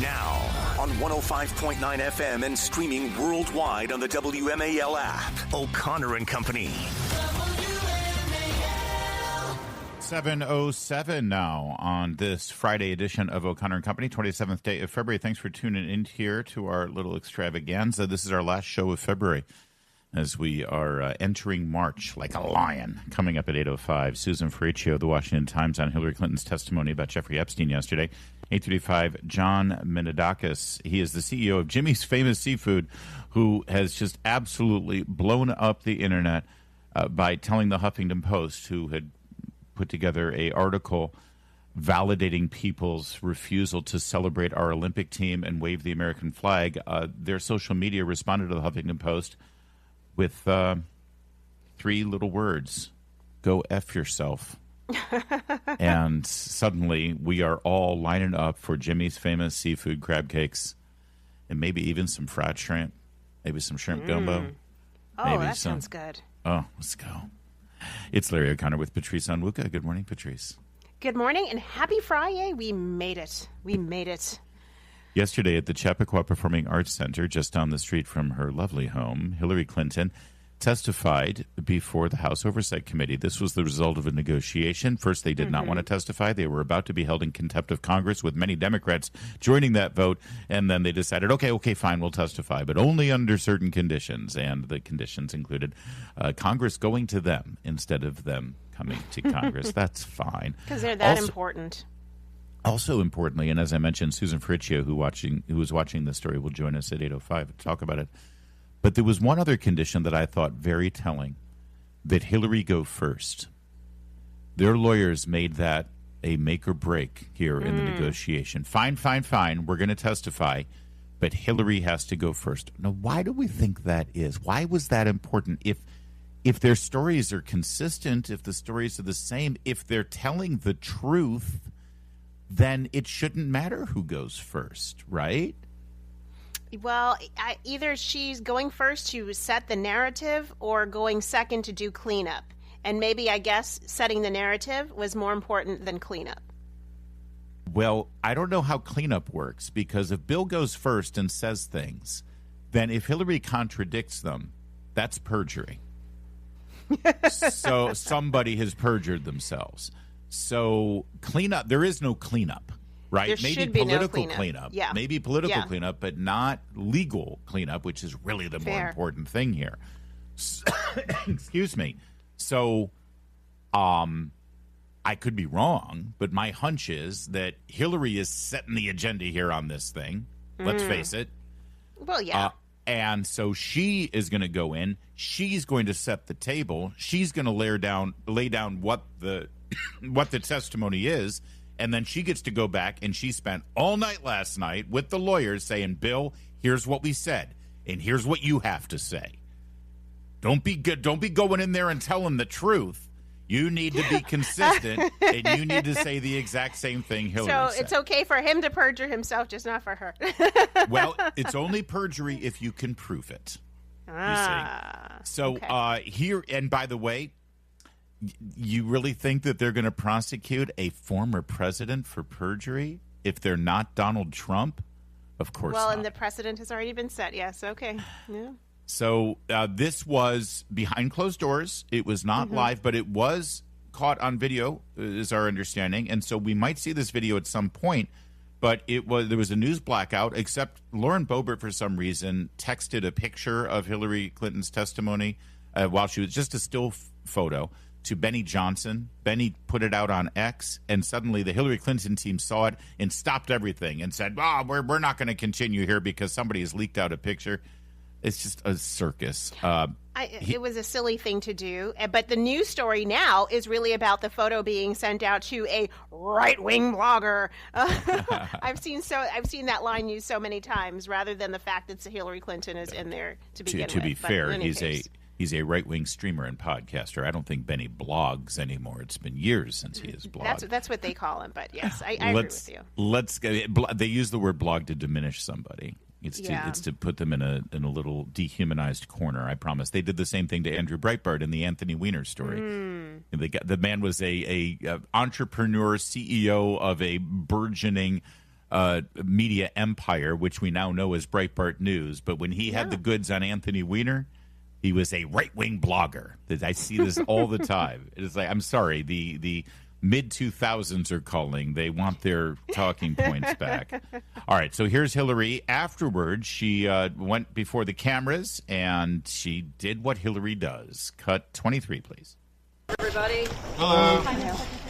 Now, on 105.9 FM and streaming worldwide on the WMAL app. O'Connor and Company. 7:07 now on this Friday edition of O'Connor and Company, 27th day of February. Thanks for tuning in here to our little extravaganza. This is our last show of February as we are entering March like a lion. Coming up at 8:05, Susan Ferriccio, the Washington Times, on Hillary Clinton's testimony about Jeffrey Epstein yesterday. 8:35, John Minidakis. He is the CEO of Jimmy's Famous Seafood, who has just absolutely blown up the internet by telling the Huffington Post, who had put together an article validating people's refusal to celebrate our Olympic team and wave the American flag. Their social media responded to the Huffington Post with 3 little words: go F yourself. And suddenly we are all lining up for Jimmy's Famous Seafood crab cakes and maybe even some fried shrimp, maybe some shrimp gumbo. Oh, that sounds good. Oh, let's go. It's Larry O'Connor with Patrice Onwuka. Good morning, Patrice. Good morning and happy Friday. We made it. We made it. Yesterday at the Chappaqua Performing Arts Center, just down the street from her lovely home, Hillary Clinton testified before the House Oversight Committee. This was the result of a negotiation. First, they did not want to testify. They were about to be held in contempt of Congress, with many Democrats joining that vote. And then they decided, okay, fine, we'll testify, but only under certain conditions. And the conditions included Congress going to them instead of them coming to Congress. That's fine. Because they're that important. Also importantly, and as I mentioned, Susan Ferriccio, who was watching this story, will join us at 8:05 to talk about it. But there was one other condition that I thought very telling, that Hillary go first. Their lawyers made that a make or break here in the negotiation. Fine, we're going to testify, but Hillary has to go first. Now, why do we think that is? Why was that important? If their stories are consistent, if the stories are the same, if they're telling the truth, then it shouldn't matter who goes first, right? Well, either she's going first to set the narrative or going second to do cleanup. And maybe, I guess, setting the narrative was more important than cleanup. Well, I don't know how cleanup works, because if Bill goes first and says things, then if Hillary contradicts them, that's perjury. So somebody has perjured themselves. So cleanup, there is no cleanup. Right? There maybe should be political no cleanup. Yeah. Maybe political cleanup, but not legal cleanup, which is really the more important thing here. Excuse me. So I could be wrong, but my hunch is that Hillary is setting the agenda here on this thing. Let's face it. Well, yeah. And so she is going to go in. She's going to set the table. She's going to lay down what the what the testimony is. And then she gets to go back, and she spent all night last night with the lawyers saying, Bill, here's what we said, and here's what you have to say. Don't be going in there and telling the truth. You need to be consistent, and you need to say the exact same thing Hillary said. So it's okay for him to perjure himself, just not for her. Well, it's only perjury if you can prove it. You see. So here, and by the way, you really think that they're going to prosecute a former president for perjury if they're not Donald Trump? Of course not. Well, and the precedent has already been set. Yes, okay. Yeah. So this was behind closed doors. It was not live, but it was caught on video, is our understanding. And so we might see this video at some point. But there was a news blackout, except Lauren Boebert, for some reason, texted a picture of Hillary Clinton's testimony while she was just a still photo to Benny Johnson. Benny put it out on X, and suddenly the Hillary Clinton team saw it and stopped everything and said, we're not going to continue here because somebody has leaked out a picture. It's just a circus. It was a silly thing to do. But the news story now is really about the photo being sent out to a right-wing blogger. I've seen that line used so many times, rather than the fact that Hillary Clinton is in there to begin with. To be fair, he's a right-wing streamer and podcaster. I don't think Benny blogs anymore. It's been years since he has blogged. That's what they call him. But yes, I agree with you. They use the word blog to diminish somebody. It's to put them in a little dehumanized corner. I promise. They did the same thing to Andrew Breitbart in the Anthony Weiner story. The man was a entrepreneur, CEO of a burgeoning media empire, which we now know as Breitbart News. But when he had the goods on Anthony Weiner, he was a right-wing blogger. I see this all the time. It's like, I'm sorry, the mid-2000s are calling. They want their talking points back. All right, so here's Hillary. Afterwards, she went before the cameras, and she did what Hillary does. Cut 23, please. Everybody. Hello.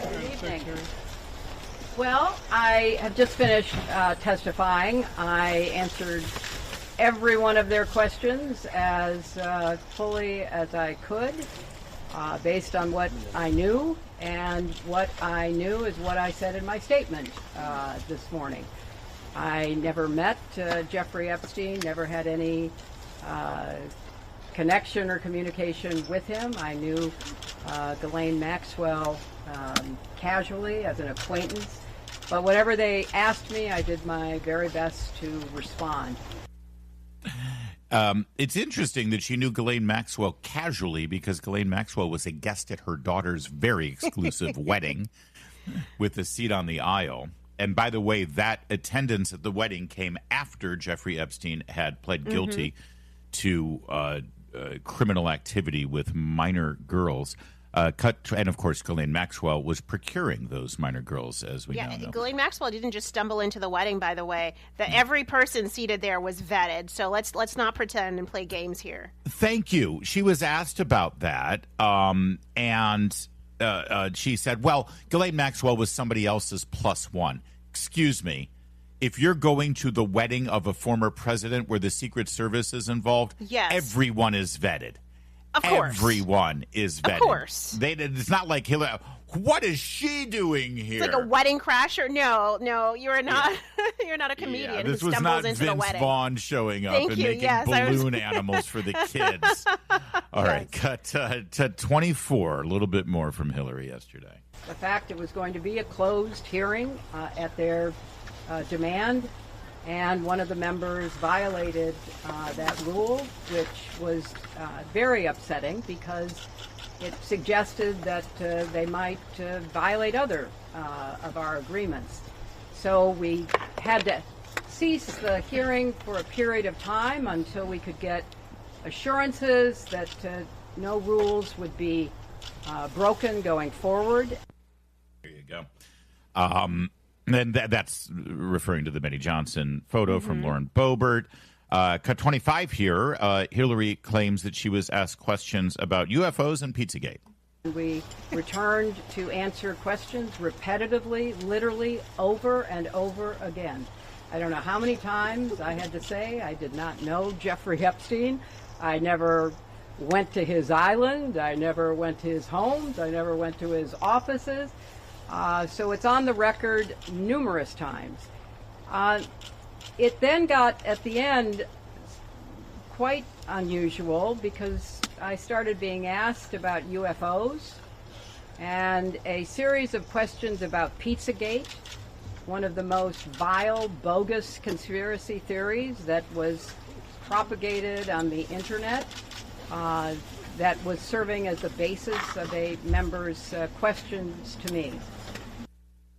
Good evening. Well, I have just finished testifying. I answered every one of their questions as fully as I could, based on what I knew, and what I knew is what I said in my statement this morning. I never met Jeffrey Epstein, never had any connection or communication with him. I knew Ghislaine Maxwell casually as an acquaintance. But whatever they asked me, I did my very best to respond. It's interesting that she knew Ghislaine Maxwell casually because Ghislaine Maxwell was a guest at her daughter's very exclusive wedding with a seat on the aisle. And by the way, that attendance at the wedding came after Jeffrey Epstein had pled guilty to criminal activity with minor girls. And of course, Ghislaine Maxwell was procuring those minor girls, as we now know. Ghislaine Maxwell didn't just stumble into the wedding, by the way. Every person seated there was vetted. So let's not pretend and play games here. Thank you. She was asked about that, and she said, well, Ghislaine Maxwell was somebody else's plus one. Excuse me. If you're going to the wedding of a former president where the Secret Service is involved, yes, everyone is vetted. Of course. Everyone is vetted. Of course. It's not like Hillary. What is she doing here? It's like a wedding crasher. No, you're not. You're not a comedian who stumbles into the wedding. This was not Vince Vaughn showing up and making balloon animals for the kids. All right, cut to 24. A little bit more from Hillary yesterday. The fact it was going to be a closed hearing at their demand, and one of the members violated that rule, which was very upsetting because it suggested that they might violate other of our agreements. So we had to cease the hearing for a period of time until we could get assurances that no rules would be broken going forward. There you go. And that's referring to the Benny Johnson photo from Lauren Boebert. Cut 25 here. Hillary claims that she was asked questions about UFOs and Pizzagate. We returned to answer questions repetitively, literally over and over again. I don't know how many times I had to say I did not know Jeffrey Epstein. I never went to his island. I never went to his homes. I never went to his offices. So it's on the record numerous times. It then got, at the end, quite unusual because I started being asked about UFOs and a series of questions about Pizzagate, one of the most vile, bogus conspiracy theories that was propagated on the internet, that was serving as the basis of a member's questions to me.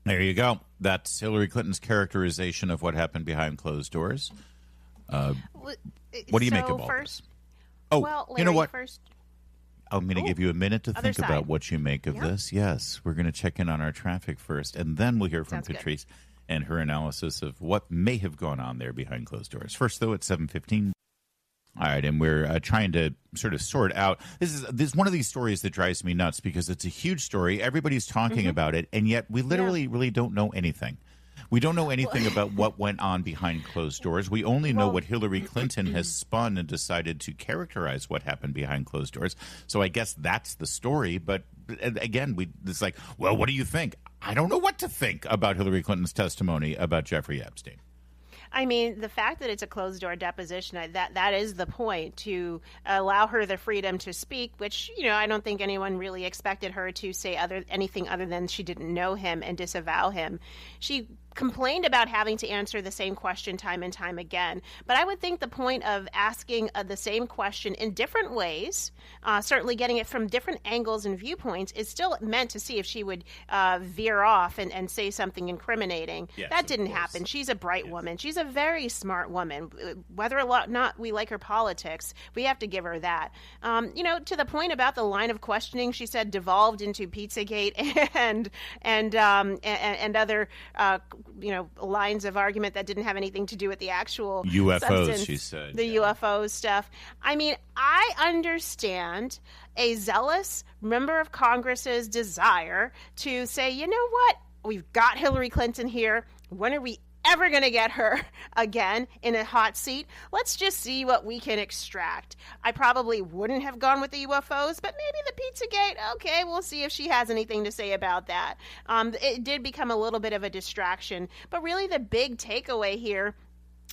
There you go. That's Hillary Clinton's characterization of what happened behind closed doors. What do you make of all this? Oh, well, Larry, you know what? First, I'm going to give you a minute to think side. about what you make of this. Yes, we're going to check in on our traffic first, and then we'll hear from Patrice and her analysis of what may have gone on there behind closed doors. First, though, at 7:15. All right, and we're trying to sort of sort out. This is one of these stories that drives me nuts because it's a huge story. Everybody's talking about it, and yet we literally really don't know anything. We don't know anything about what went on behind closed doors. We only know what Hillary Clinton has spun and decided to characterize what happened behind closed doors. So I guess that's the story. But again, it's like, well, what do you think? I don't know what to think about Hillary Clinton's testimony about Jeffrey Epstein. I mean, the fact that it's a closed-door deposition, that is the point, to allow her the freedom to speak, which, I don't think anyone really expected her to say anything other than she didn't know him and disavow him. She complained about having to answer the same question time and time again. But I would think the point of asking the same question in different ways, certainly getting it from different angles and viewpoints, is still meant to see if she would veer off and say something incriminating. Yes, that didn't happen. She's a bright woman. She's a very smart woman. Whether or not we like her politics, we have to give her that. To the point about the line of questioning, she said devolved into Pizzagate and other lines of argument that didn't have anything to do with the actual UFOs, substance, she said. The UFO stuff. I mean, I understand a zealous member of Congress's desire to say, you know what? We've got Hillary Clinton here. When are we ever going to get her again in a hot seat? Let's just see what we can extract. I probably wouldn't have gone with the UFOs, but maybe the Pizzagate. Okay, we'll see if she has anything to say about that. It did become a little bit of a distraction, but really the big takeaway here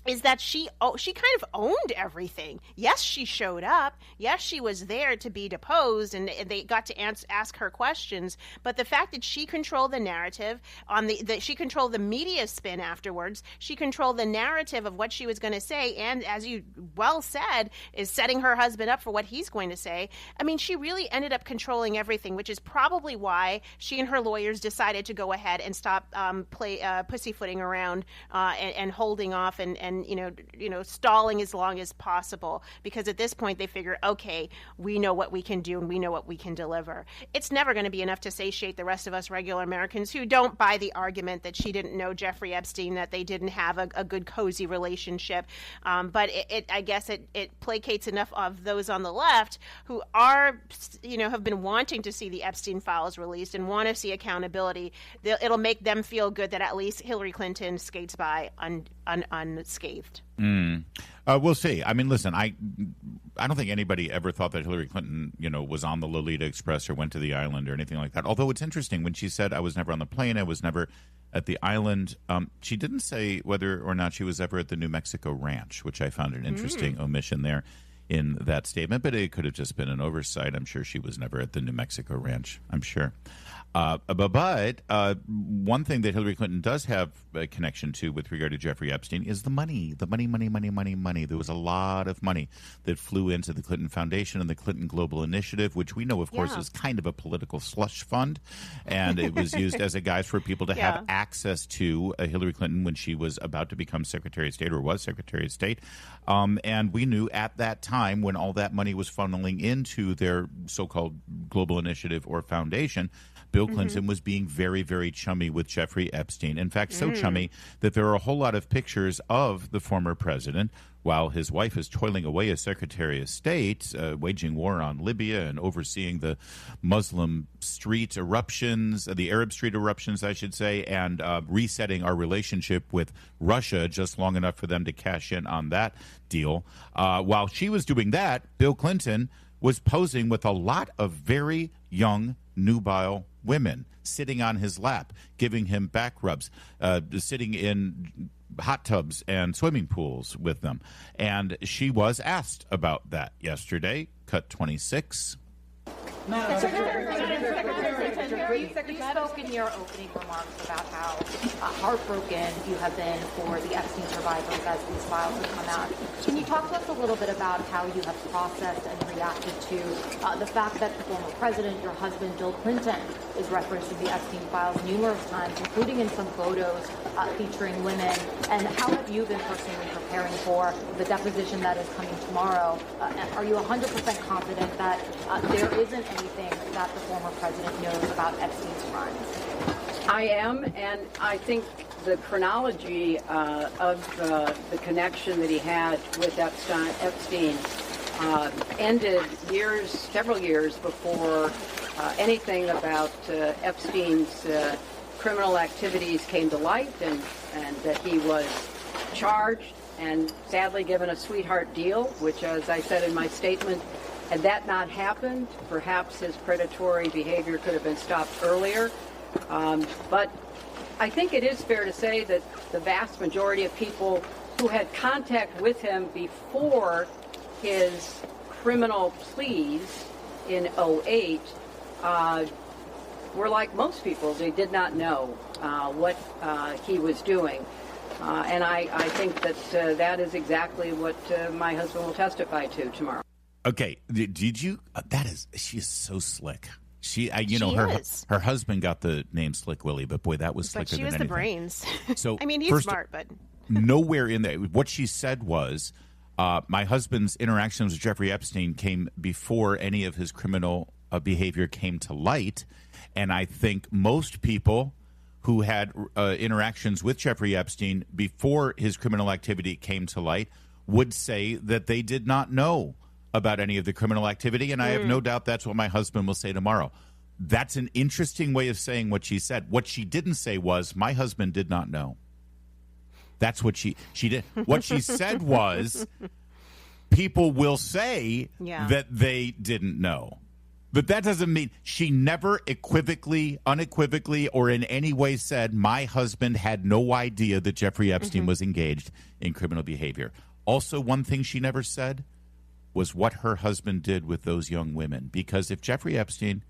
is that she kind of owned everything. Yes, she showed up. Yes, she was there to be deposed, and they got to ask her questions. But the fact that she controlled the narrative, she controlled the media spin afterwards, she controlled the narrative of what she was going to say, and as you well said, is setting her husband up for what he's going to say. I mean, she really ended up controlling everything, which is probably why she and her lawyers decided to go ahead and stop pussyfooting around and holding off and stalling as long as possible, because at this point they figure, okay, we know what we can do and we know what we can deliver. It's never going to be enough to satiate the rest of us regular Americans who don't buy the argument that she didn't know Jeffrey Epstein, that they didn't have a good, cozy relationship. But I guess it placates enough of those on the left who are, have been wanting to see the Epstein files released and want to see accountability. It'll make them feel good that at least Hillary Clinton skates by unscathed. We'll see. I mean, listen, I don't think anybody ever thought that Hillary Clinton, was on the Lolita Express or went to the island or anything like that. Although it's interesting, when she said, I was never on the plane, I was never at the island, she didn't say whether or not she was ever at the New Mexico ranch, which I found an interesting omission there in that statement. But it could have just been an oversight. I'm sure she was never at the New Mexico ranch. I'm sure. But one thing that Hillary Clinton does have a connection to with regard to Jeffrey Epstein is the money. The money. There was a lot of money that flew into the Clinton Foundation and the Clinton Global Initiative, which we know, of course, is kind of a political slush fund. And it was used as a guise for people to have access to Hillary Clinton when she was about to become Secretary of State or was Secretary of State. And we knew at that time, when all that money was funneling into their so-called Global Initiative or Foundation, Bill Clinton was being very, very chummy with Jeffrey Epstein. In fact, so chummy that there are a whole lot of pictures of the former president while his wife is toiling away as Secretary of State, waging war on Libya and overseeing the Muslim street eruptions, the Arab street eruptions, I should say, and resetting our relationship with Russia just long enough for them to cash in on that deal. While she was doing that, Bill Clinton was posing with a lot of very young, nubile women sitting on his lap, giving him back rubs, sitting in hot tubs and swimming pools with them. And she was asked about that yesterday. Cut 26. You spoke in your opening remarks about how heartbroken you have been for the Epstein survivors as these files have come out. Can you talk to us a little bit about how you have processed and reacted to the fact that the former president, your husband, Bill Clinton, is referenced in the Epstein files numerous times, including in some photos featuring women? And how have you been personally preparing for the deposition that is coming tomorrow? Are you 100% confident that there isn't anything that the former president knows about Epstein's crimes? I am, and I think the chronology of the connection that he had with Epstein ended several years before anything about Epstein's criminal activities came to light, and that he was charged and sadly given a sweetheart deal, which, as I said in my statement, had that not happened, perhaps his predatory behavior could have been stopped earlier. But I think it is fair to say that the vast majority of people who had contact with him before his criminal pleas in 2008 were like most people. They did not know what he was doing. And I think that that is exactly what my husband will testify to tomorrow. Okay, did you? She is so slick. Her husband got the name Slick Willie, but boy, that was slicker than anything. But she was the brains. So I mean, he's smart, but nowhere in there. What she said was, my husband's interactions with Jeffrey Epstein came before any of his criminal behavior came to light, and I think most people who had interactions with Jeffrey Epstein before his criminal activity came to light would say that they did not know about any of the criminal activity, and I have no doubt that's what my husband will say tomorrow. That's an interesting way of saying what she said. What she didn't say was, my husband did not know. That's what she did. What she said was, people will say that they didn't know. But that doesn't mean she never unequivocally, or in any way said, my husband had no idea that Jeffrey Epstein was engaged in criminal behavior. Also, one thing she never said was what her husband did with those young women. Because if Jeffrey Epstein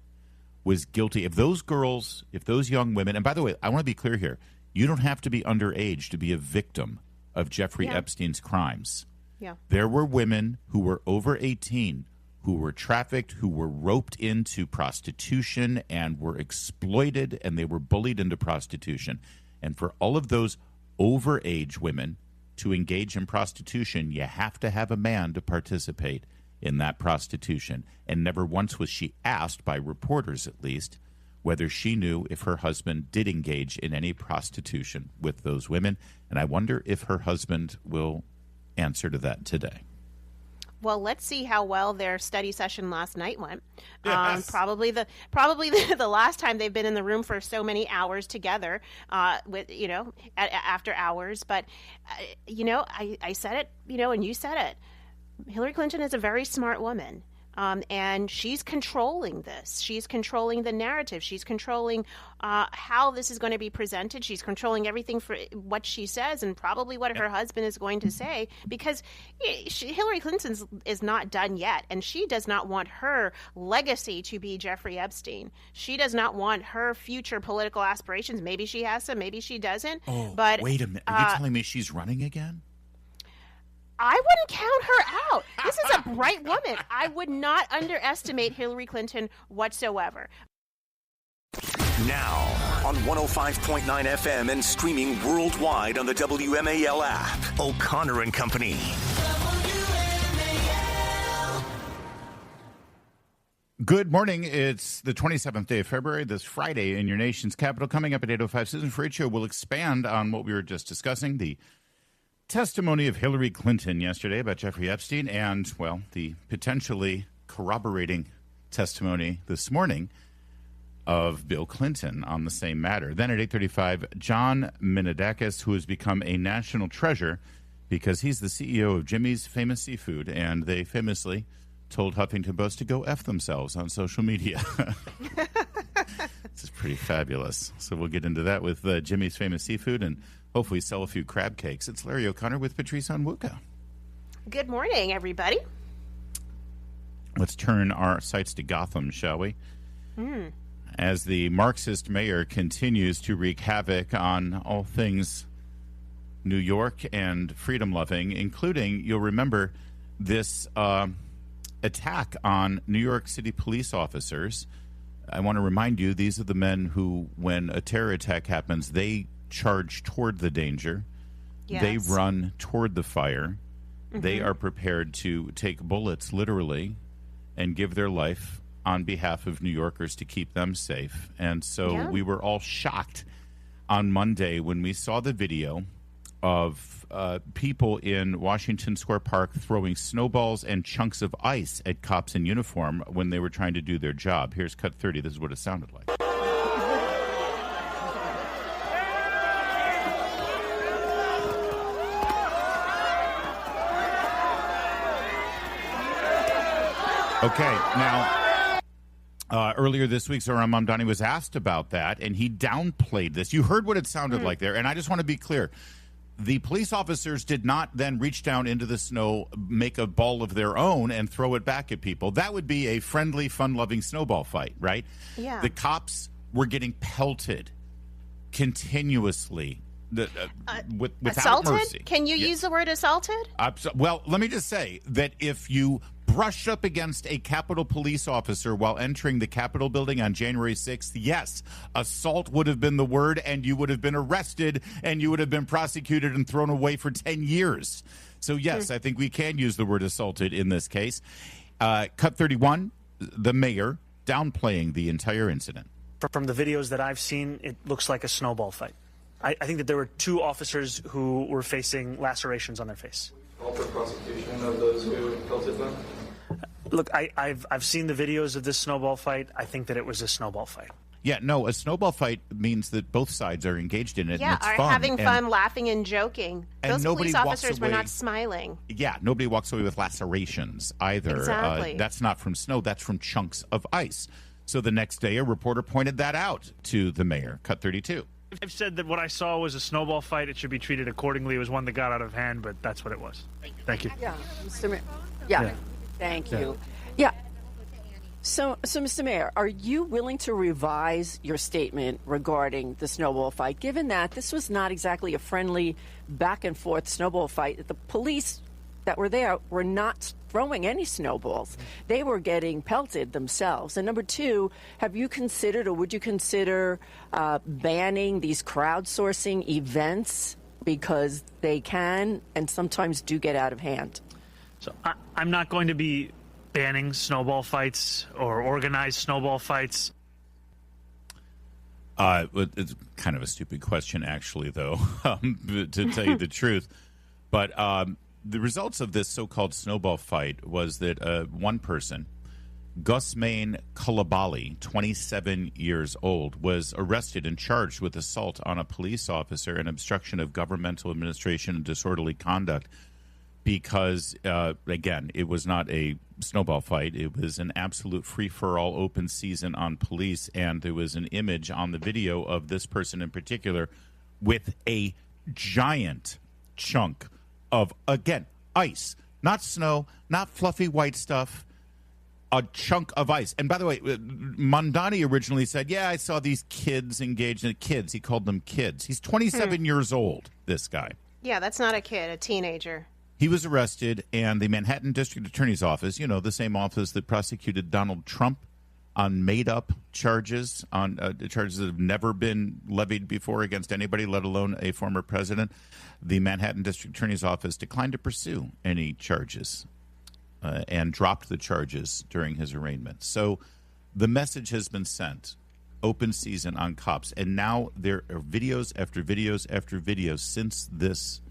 was guilty, if those young women, and by the way, I want to be clear here, you don't have to be underage to be a victim of Jeffrey Epstein's crimes. Yeah. There were women who were over 18 who were trafficked, who were roped into prostitution and were exploited, and they were bullied into prostitution. And for all of those overage women to engage in prostitution, you have to have a man to participate in that prostitution. And never once was she asked, by reporters at least, whether she knew if her husband did engage in any prostitution with those women. And I wonder if her husband will answer to that today. Well, let's see how well their study session last night went. Yes. Probably the last time they've been in the room for so many hours together, after hours. But I said it, and you said it. Hillary Clinton is a very smart woman. And she's controlling this. She's controlling the narrative. She's controlling how this is going to be presented. She's controlling everything for what she says and probably what her husband is going to say, because Hillary Clinton is not done yet, and she does not want her legacy to be Jeffrey Epstein. She does not want her future political aspirations. Maybe she has some, maybe she doesn't. Oh, but wait a minute. Are you telling me she's running again? I wouldn't count her out. This is a bright woman. I would not underestimate Hillary Clinton whatsoever. Now, on 105.9 FM and streaming worldwide on the WMAL app, O'Connor and Company. Good morning. It's the 27th day of February, this Friday in your nation's capital. Coming up at 8:05, Susan Ferruccio will expand on what we were just discussing, the testimony of Hillary Clinton yesterday about Jeffrey Epstein, and, well, the potentially corroborating testimony this morning of Bill Clinton on the same matter. Then at 8:35, John Minadakis, who has become a national treasure because he's the CEO of Jimmy's Famous Seafood, and they famously told Huffington Post to go F themselves on social media. This is pretty fabulous. So we'll get into that with Jimmy's Famous Seafood and hopefully sell a few crab cakes. It's Larry O'Connor with Patrice Onwuka. Good morning, everybody. Let's turn our sights to Gotham, shall we? As the Marxist mayor continues to wreak havoc on all things New York and freedom-loving, including, you'll remember, this attack on New York City police officers. I want to remind you, these are the men who, when a terror attack happens, they charge toward the danger. Yes. They run toward the fire. They are prepared to take bullets, literally, and give their life on behalf of New Yorkers to keep them safe. And so we were all shocked on Monday when we saw the video of people in Washington Square Park throwing snowballs and chunks of ice at cops in uniform when they were trying to do their job. Here's cut 30. This is what it sounded like. Okay, now, earlier this week, Zohran Mamdani was asked about that, and he downplayed this. You heard what it sounded like there, and I just want to be clear. The police officers did not then reach down into the snow, make a ball of their own, and throw it back at people. That would be a friendly, fun-loving snowball fight, right? Yeah. The cops were getting pelted continuously without assaulted? mercy. Can you use the word assaulted? Well, let me just say that if you brushed up against a Capitol police officer while entering the Capitol building on January 6th, yes, assault would have been the word, and you would have been arrested, and you would have been prosecuted and thrown away for 10 years. So, yes, I think we can use the word assaulted in this case. Cut 31, the mayor downplaying the entire incident. From the videos that I've seen, it looks like a snowball fight. I think that there were 2 officers who were facing lacerations on their face. Call for prosecution of those who pelted them? Look, I've seen the videos of this snowball fight. I think that it was a snowball fight. Yeah, no, a snowball fight means that both sides are engaged in it. Yeah, and it's are fun. having fun, laughing, and joking. And Those nobody police walks officers were away- not smiling. Yeah, nobody walks away with lacerations either. Exactly. That's not from snow, that's from chunks of ice. So the next day, a reporter pointed that out to the mayor. Cut 32. I've said that what I saw was a snowball fight. It should be treated accordingly. It was one that got out of hand, but that's what it was. Thank you. Yeah, Mr. Mayor. Yeah, thank you. Yeah. So, Mr. Mayor, are you willing to revise your statement regarding the snowball fight, given that this was not exactly a friendly back-and-forth snowball fight? The police that were there were not throwing any snowballs. They were getting pelted themselves. And number 2, have you considered, or would you consider banning these crowdsourcing events because they can and sometimes do get out of hand? So I'm not going to be banning snowball fights or organized snowball fights. It's kind of a stupid question, actually, though, to tell you the truth. But the results of this so-called snowball fight was that one person, Gusmain Coulibaly, 27 years old, was arrested and charged with assault on a police officer and obstruction of governmental administration and disorderly conduct because, again, it was not a snowball fight. It was an absolute free-for-all open season on police, and there was an image on the video of this person in particular with a giant chunk of, again, ice, not snow, not fluffy white stuff, a chunk of ice. And by the way, Mondani originally said, yeah, I saw these kids engaged in kids. He called them kids. He's 27 years old, this guy. Yeah, that's not a kid, a teenager. He was arrested, and the Manhattan District Attorney's Office, you know, the same office that prosecuted Donald Trump on made-up charges, on charges that have never been levied before against anybody, let alone a former president. The Manhattan District Attorney's Office declined to pursue any charges and dropped the charges during his arraignment. So the message has been sent, open season on cops. And now there are videos after videos after videos since this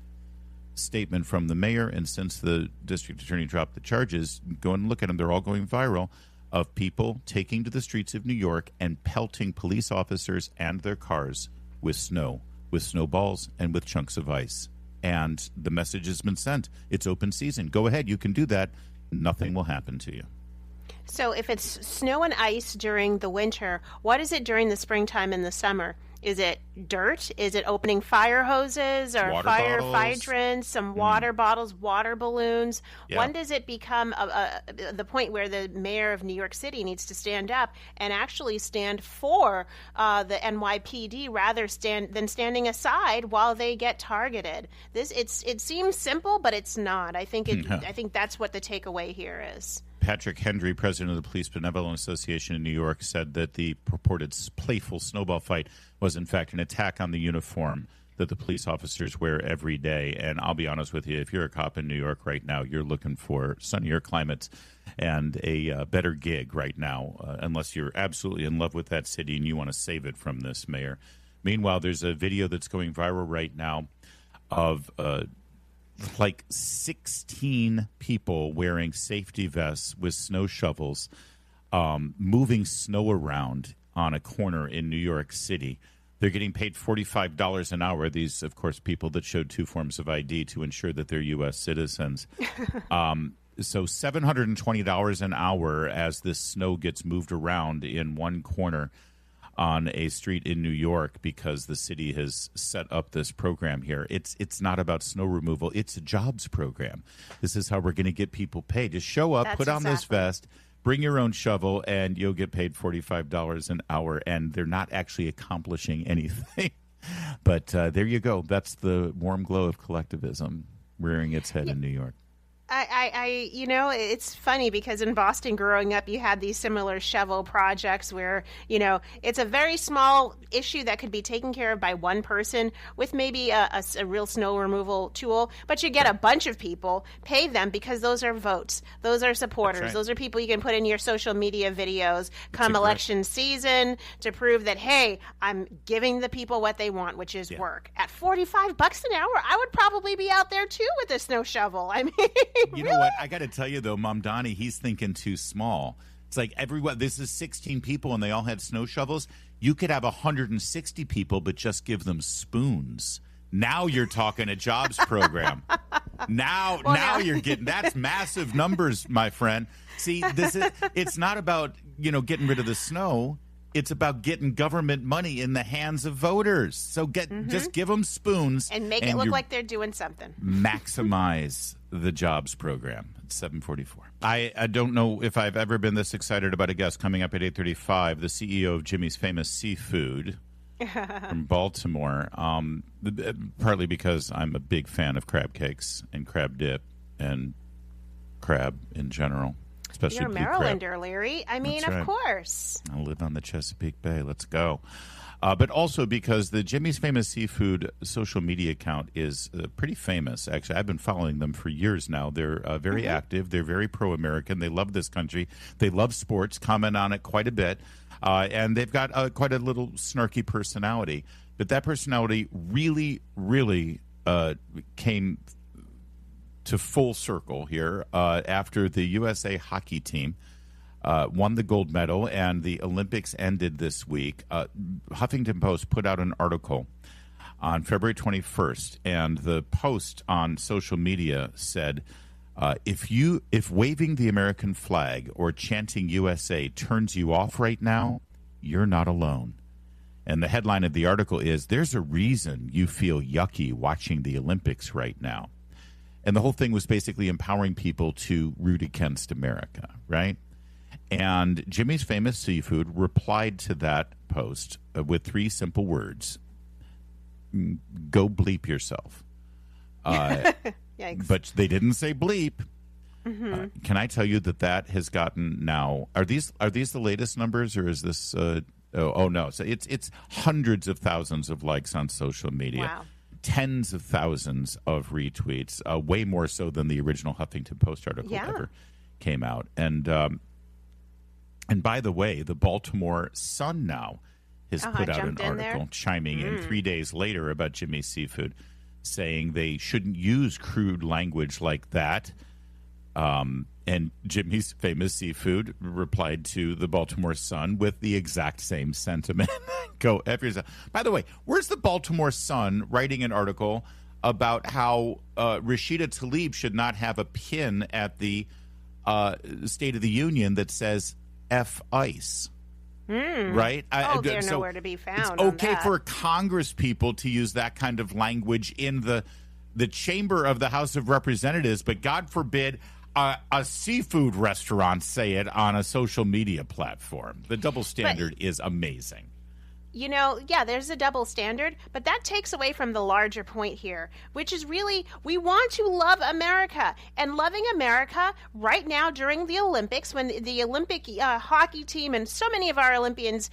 statement from the mayor and since the district attorney dropped the charges. Go and look at them. They're all going viral, of people taking to the streets of New York and pelting police officers and their cars with snow, with snowballs, and with chunks of ice. And the message has been sent. It's open season. Go ahead. You can do that. Nothing will happen to you. So if it's snow and ice during the winter, what is it during the springtime and the summer? Is it dirt? Is it opening fire hoses or Water fire bottles. hydrants, some water bottles, water balloons? Yeah. When does it become the point where the mayor of New York City needs to stand up and actually stand for the NYPD rather than standing aside while they get targeted? It seems simple, but it's not. I think I think that's what the takeaway here is. Patrick Hendry, president of the Police Benevolent Association in New York, said that the purported playful snowball fight was, in fact, an attack on the uniform that the police officers wear every day. And I'll be honest with you, if you're a cop in New York right now, you're looking for sunnier climates and a better gig right now, unless you're absolutely in love with that city and you want to save it from this mayor. Meanwhile, there's a video that's going viral right now of like 16 people wearing safety vests with snow shovels, moving snow around on a corner in New York City. They're getting paid $45 an hour. These, of course, people that showed 2 forms of ID to ensure that they're U.S. citizens. So $720 an hour as this snow gets moved around in one corner on a street in New York because the city has set up this program here. It's not about snow removal. It's a jobs program. This is how we're going to get people paid. Just show up, put on this vest, Bring your own shovel, and you'll get paid $45 an hour, and they're not actually accomplishing anything. But there you go. That's the warm glow of collectivism rearing its head in New York. It's funny because in Boston growing up, you had these similar shovel projects where, it's a very small issue that could be taken care of by one person with maybe a real snow removal tool. But you get a bunch of people, pay them because those are votes. Those are supporters. Right. Those are people you can put in your social media videos come election season to prove that, hey, I'm giving the people what they want, which is work. At $45 an hour, I would probably be out there, too, with a snow shovel. I mean... You know what? I got to tell you, though, Mom Donnie, he's thinking too small. It's like this is 16 people and they all had snow shovels. You could have 160 people, but just give them spoons. Now you're talking a jobs program. Now you're getting, that's massive numbers, my friend. See, it's not about, getting rid of the snow. It's about getting government money in the hands of voters. So just give them spoons. And make it look like they're doing something. Maximize the jobs program. It's 7:44. I don't know if I've ever been this excited about a guest coming up at 8:35. The CEO of Jimmy's Famous Seafood from Baltimore. Partly because I'm a big fan of crab cakes and crab dip and crab in general. Especially You're a Marylander, Larry. I mean, of course. I live on the Chesapeake Bay. Let's go. But also because the Jimmy's Famous Seafood social media account is pretty famous. Actually, I've been following them for years now. They're very active. They're very pro-American. They love this country. They love sports, comment on it quite a bit. And they've got quite a little snarky personality. But that personality really, really came to full circle here after the USA hockey team won the gold medal and the Olympics ended this week. Huffington Post put out an article on February 21st, and the post on social media said, if waving the American flag or chanting USA turns you off right now, you're not alone. And the headline of the article is, there's a reason you feel yucky watching the Olympics right now. And the whole thing was basically empowering people to root against America, right? And Jimmy's Famous Seafood replied to that post with 3 simple words. Go bleep yourself. Yikes. But they didn't say bleep. Can I tell you that has gotten now... Are these the latest numbers, or is this... no. So it's hundreds of thousands of likes on social media. Wow. Tens of thousands of retweets, way more so than the original Huffington Post article ever came out. And by the way, the Baltimore Sun now has put out an article chiming in 3 days later about Jimmy's Seafood, saying they shouldn't use crude language like that. And Jimmy's Famous Seafood replied to the Baltimore Sun with the exact same sentiment. Go F yourself. By the way, where's the Baltimore Sun writing an article about how Rashida Tlaib should not have a pin at the State of the Union that says F ICE? Right? They're nowhere to be found. It's okay for Congress people to use that kind of language in the chamber of the House of Representatives, but God forbid a seafood restaurant say it on a social media platform. The double standard is amazing. There's a double standard, but that takes away from the larger point here, which is really we want to love America. And loving America right now during the Olympics, when the Olympic hockey team and so many of our Olympians,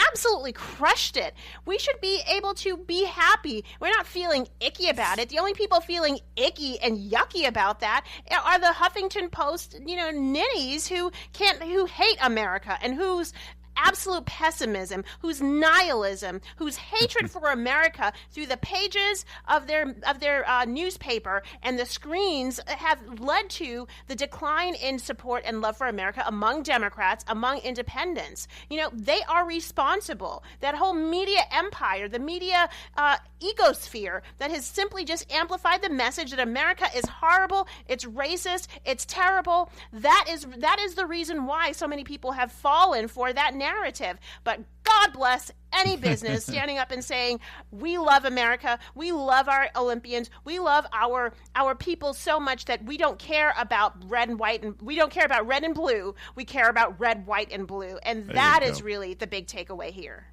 absolutely crushed it. We should be able to be happy. We're not feeling icky about it. The only people feeling icky and yucky about that are the Huffington Post, ninnies who hate America and whose absolute pessimism, whose nihilism, whose hatred for America through the pages of their newspaper and the screens have led to the decline in support and love for America among Democrats, among independents. They are responsible. That whole media empire, the media ecosphere that has simply just amplified the message that America is horrible, it's racist, it's terrible. That is the reason why so many people have fallen for that narrative narrative. But God bless any business standing up and saying, we love America, we love our Olympians, we love our people so much that we don't care about red and white, and we don't care about red and blue, we care about red, white, and blue. And that is really the big takeaway here.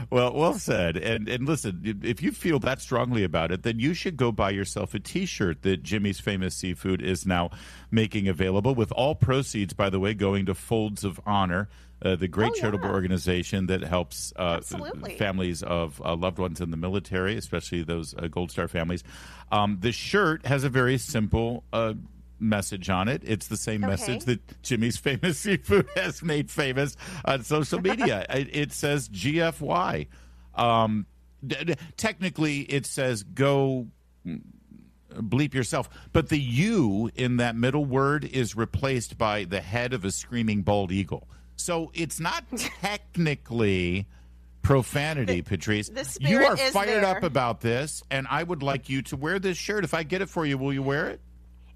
Well said. And listen, if you feel that strongly about it, then you should go buy yourself a T-shirt that Jimmy's Famous Seafood is now making available, with all proceeds, by the way, going to Folds of Honor, the great charitable organization that helps families of loved ones in the military, especially those Gold Star families. The shirt has a very simple message on it. It's the same message that Jimmy's Famous Seafood has made famous on social media. It says GFY. Technically, it says go bleep yourself, but the U in that middle word is replaced by the head of a screaming bald eagle. So it's not technically profanity, Patrice. You are fired up about this, and I would like you to wear this shirt. If I get it for you, will you wear it?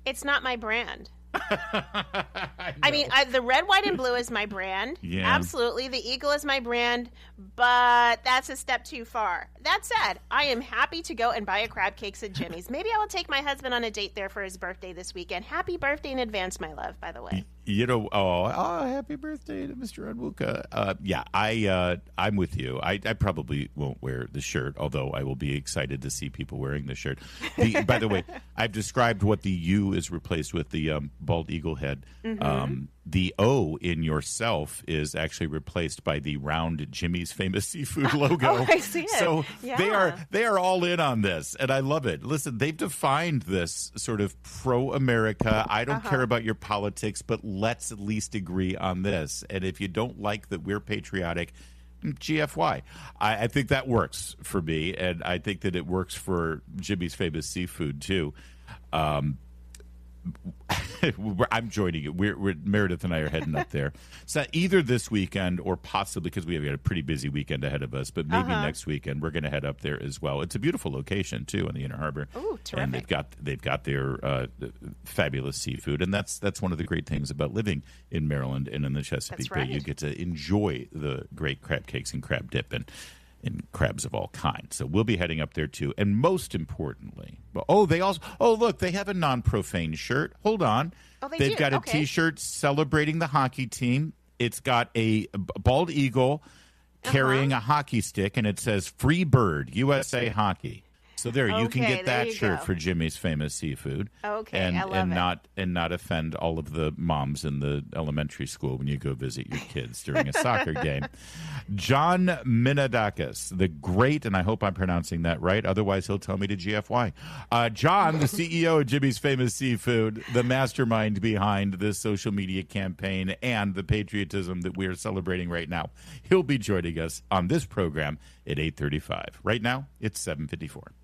It's not my brand. I mean, the red, white, and blue is my brand. Yeah. Absolutely. The eagle is my brand, but that's a step too far. That said, I am happy to go and buy a crab cakes at Jimmy's. Maybe I will take my husband on a date there for his birthday this weekend. Happy birthday in advance, my love, by the way. You know, happy birthday to Mr. Onwuka. I'm with you. I probably won't wear the shirt, although I will be excited to see people wearing the shirt. By the way, I've described what the U is replaced with, the bald eagle head. Mm-hmm. The O in yourself is actually replaced by the round Jimmy's Famous Seafood logo. Oh, I see it. So they are all in on this, and I love it. Listen, they've defined this sort of pro-America. I don't care about your politics, but let's at least agree on this. And if you don't like that we're patriotic, GFY. I think that works for me, and I think that it works for Jimmy's Famous Seafood too. I'm joining you. We're Meredith and I are heading up there. So either this weekend or possibly, because we have got a pretty busy weekend ahead of us, but maybe next weekend we're going to head up there as well. It's a beautiful location too in the Inner Harbor. Ooh, terrific. And they've got their fabulous seafood, and that's one of the great things about living in Maryland and in the Chesapeake Bay. You get to enjoy the great crab cakes and crab dip and crabs of all kinds. So we'll be heading up there too. And most importantly, look, they have a non-profane shirt. Hold on. Oh, They've got a T-shirt celebrating the hockey team. It's got a bald eagle carrying a hockey stick, and it says "Free Bird, USA Hockey." So you can get that shirt for Jimmy's Famous Seafood. Okay, and I love it. Not offend all of the moms in the elementary school when you go visit your kids during a soccer game. John Minadakis, the great, and I hope I'm pronouncing that right, otherwise he'll tell me to GFY. John, the CEO of Jimmy's Famous Seafood, the mastermind behind this social media campaign and the patriotism that we are celebrating right now. He'll be joining us on this program at 8:35. Right now, it's 7:54.